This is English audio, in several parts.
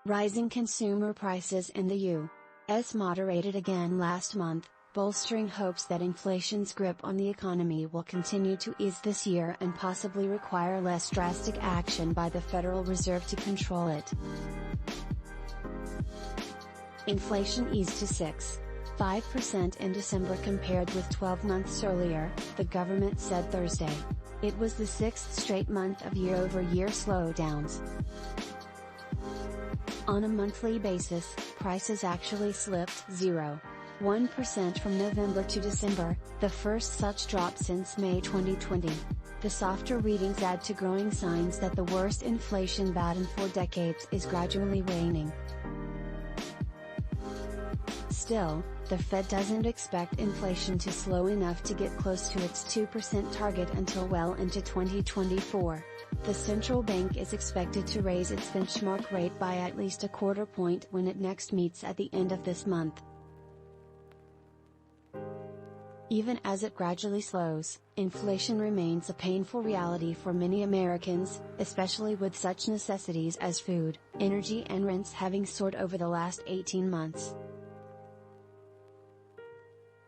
Rising consumer prices in the U.S. moderated again last month, bolstering hopes that inflation's grip on the economy will continue to ease this year and possibly require less drastic action by the Federal Reserve to control it. Inflation eased to 6.5% in December compared with 12 months earlier, the government said Thursday. It was the sixth straight month of year-over-year slowdowns. On a monthly basis, prices actually slipped 0.1% from November to December, the first such drop since May 2020. The softer readings add to growing signs that the worst inflation bout in 4 decades is gradually waning. Still, the Fed doesn't expect inflation to slow enough to get close to its 2% target until well into 2024. The central bank is expected to raise its benchmark rate by at least a quarter point when it next meets at the end of this month. Even as it gradually slows, inflation remains a painful reality for many Americans, especially with such necessities as food, energy and rents having soared over the last 18 months.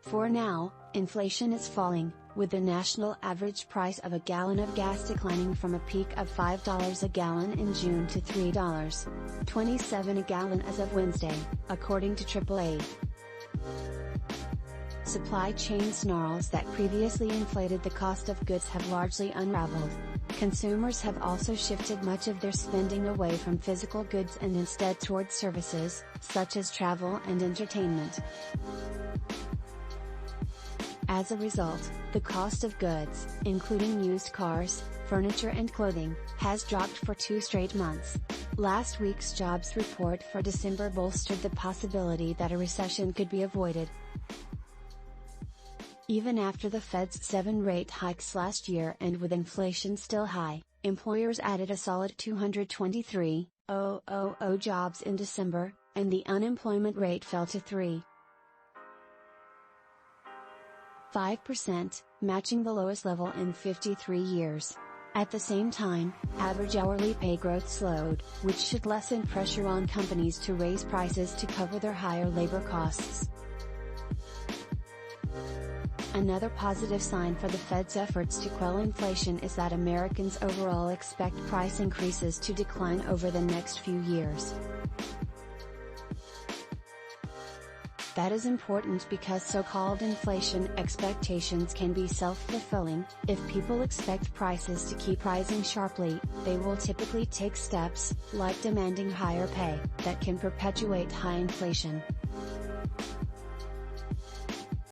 For now, inflation is falling, with the national average price of a gallon of gas declining from a peak of $5 a gallon in June to $3.27 a gallon as of Wednesday, according to AAA. Supply chain snarls that previously inflated the cost of goods have largely unraveled. Consumers have also shifted much of their spending away from physical goods and instead toward services, such as travel and entertainment. As a result, the cost of goods, including used cars, furniture and clothing, has dropped for 2 straight months. Last week's jobs report for December bolstered the possibility that a recession could be avoided. Even after the Fed's 7 rate hikes last year and with inflation still high, employers added a solid 223,000 jobs in December, and the unemployment rate fell to 3.5%, matching the lowest level in 53 years. At the same time, average hourly pay growth slowed, which should lessen pressure on companies to raise prices to cover their higher labor costs. Another positive sign for the Fed's efforts to quell inflation is that Americans overall expect price increases to decline over the next few years. That is important because so-called inflation expectations can be self-fulfilling. If people expect prices to keep rising sharply, they will typically take steps, like demanding higher pay, that can perpetuate high inflation.